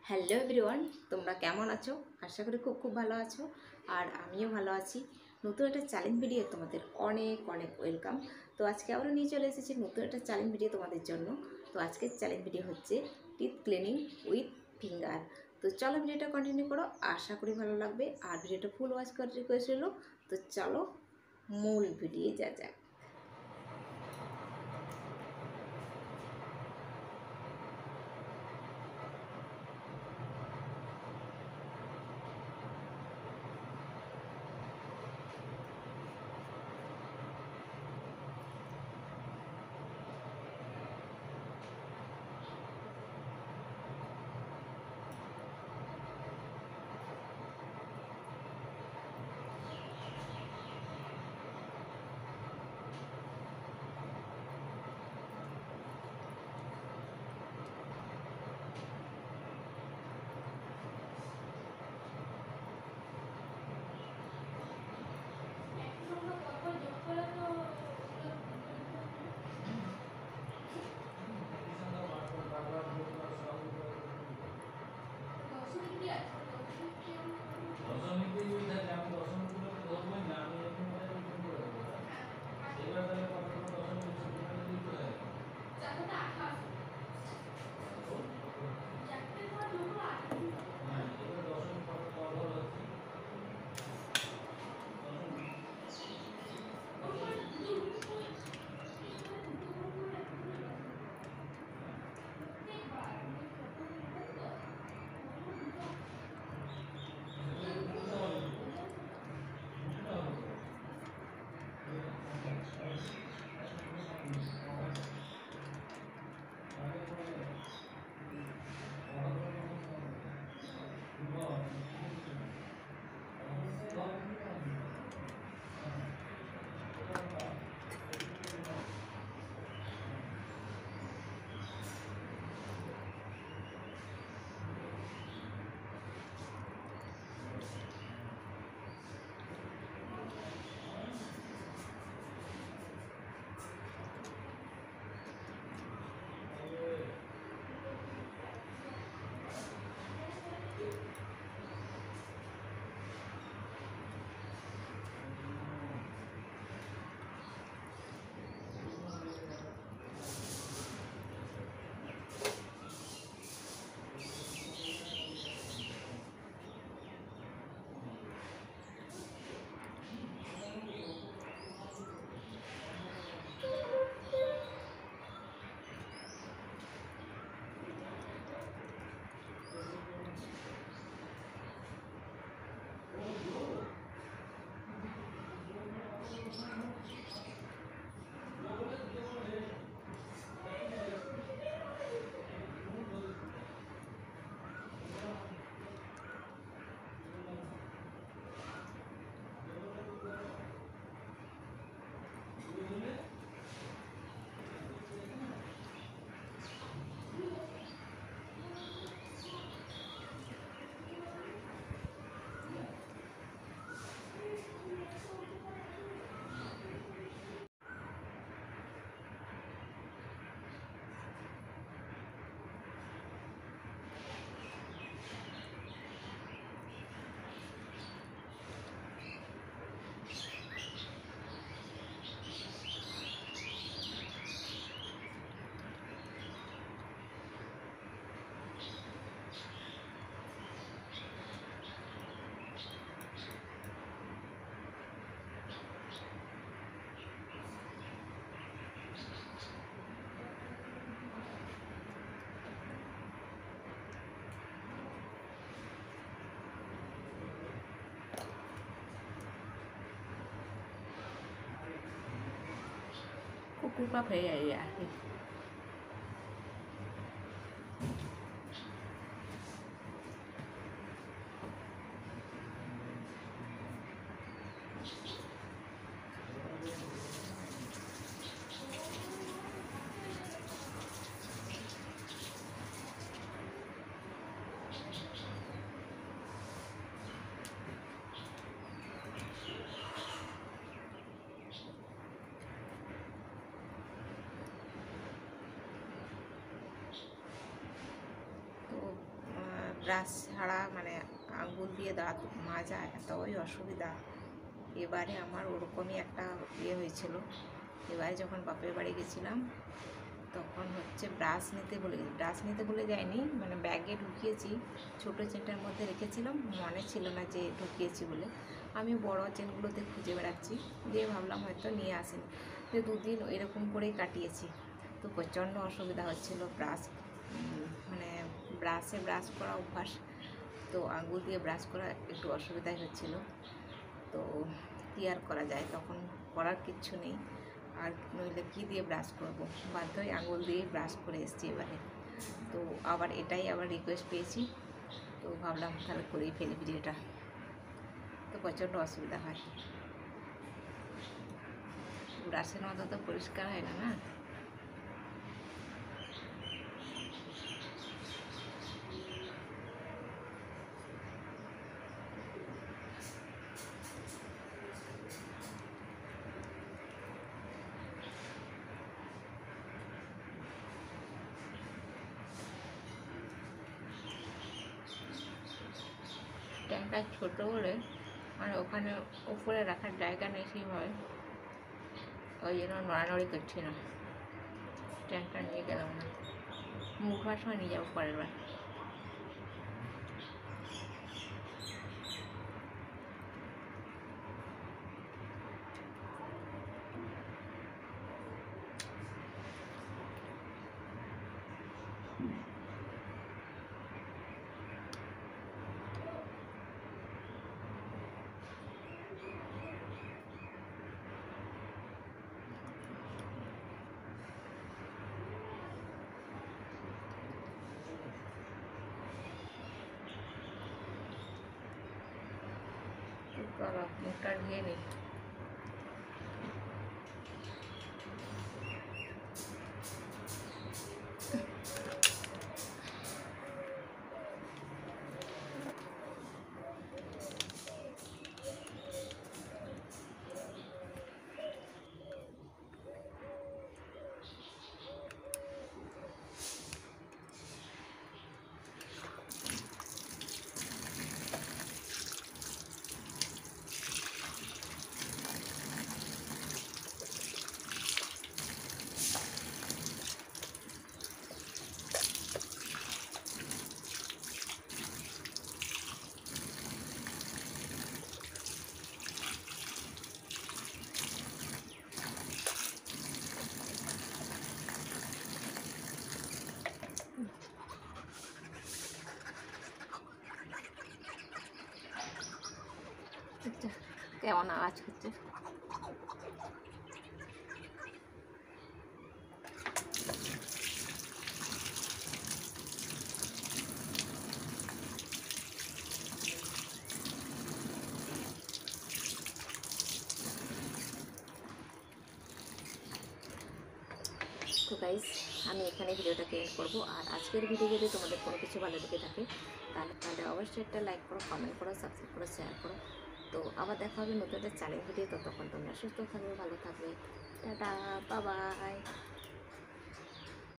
Hello everyone, তোমরা কেমন আছো? আশা করি খুব খুব ভালো আছো। আর আমিও ভালো আছি। নতুন একটা চ্যালেঞ্জ ভিডিও তোমাদের অনেক অনেক ওয়েলকাম। তো আজকে আবারও নিয়ে চলে এসেছি নতুন একটা চ্যালেঞ্জ ভিডিও তোমাদের জন্য। তো আজকের চ্যালেঞ্জ ভিডিও হচ্ছে টিথ ক্লিনিং উইথ ফিঙ্গার। তো চলো ভিডিওটা কন্টিনিউ করো, আশা করি ভালো লাগবে। আর ভিডিওটা ফুল ওয়াচ করার রিকোয়েস্ট রইলো। তো চলো মূল ভিডিও যা যাক। Cũng có phải vậy ạ. Brush ছাড়া মানে আঙ্গুল দিয়ে দাঁত মাজা এতই অসুবিধা। এবারে আমার ওরকমই একটা হয়েছিল। এবারে যখন বাপের বাড়ি গেছিলাম তখন হচ্ছে ব্রাশ নিতে বলে যায়নি, মানে ব্যাগে ঢুকিয়েছি, ছোটো চেনটার মধ্যে রেখেছিলাম, মনে ছিল না যে ঢুকিয়েছি বলে। আমি বড় চেনগুলোতে খুঁজে বেড়াচ্ছি, দিয়ে ভাবলাম হয়তো নিয়ে আসেনি, তো 2 দিন এরকম করেই কাটিয়েছি। তো প্রচণ্ড অসুবিধা হচ্ছিলো মানে ব্রাশ করা অভ্যাস, তো আঙুল দিয়ে ব্রাশ করা একটু অসুবিধাই হচ্ছিলো। তো কী আর করা যায়, তখন করার কিচ্ছু নেই, আর নইলে কী দিয়ে ব্রাশ করবো, বাধ্য হয়ে আঙুল দিয়ে ব্রাশ করে এসেছি এবারে। তো আবার এটাই আবার রিকোয়েস্ট পেয়েছি, তো ভাবলাম তাহলে করেই ফেলি ভিডিওটা। তো প্রচণ্ড অসুবিধা হয়, ব্রাশের মতো তো পরিষ্কার হয় না না। ট্যাঙ্কটা ছোটো বলে মানে ওখানে উপরে রাখার জায়গা নেই সেইভাবে, ওই জন্য নড়ানড়ি করছি না। ট্যাঙ্কটা নিয়ে গেলাম না, মুখ হওয়ার সময় নিয়ে যাবো পরের বার। চলো মুখটা ধুয়ে নিই। কেমন আওয়াজ হচ্ছে। তো গাইস, আমি এখানে ভিডিওটাকে এন্ড করবো। আর আজকের ভিডিও যদি তোমাদের কোনো কিছু ভালো লেগে থাকে তাহলে অবশ্যই একটা লাইক করো, কমেন্ট করো, সাবস্ক্রাইব করো, শেয়ার করো। তো আবার দেখা হবে নতুন একটা চ্যালেঞ্জ ভিডিও। ততক্ষণ তোমরা সুস্থ থাকবে, ভালো থাকবে। Tata, bye bye.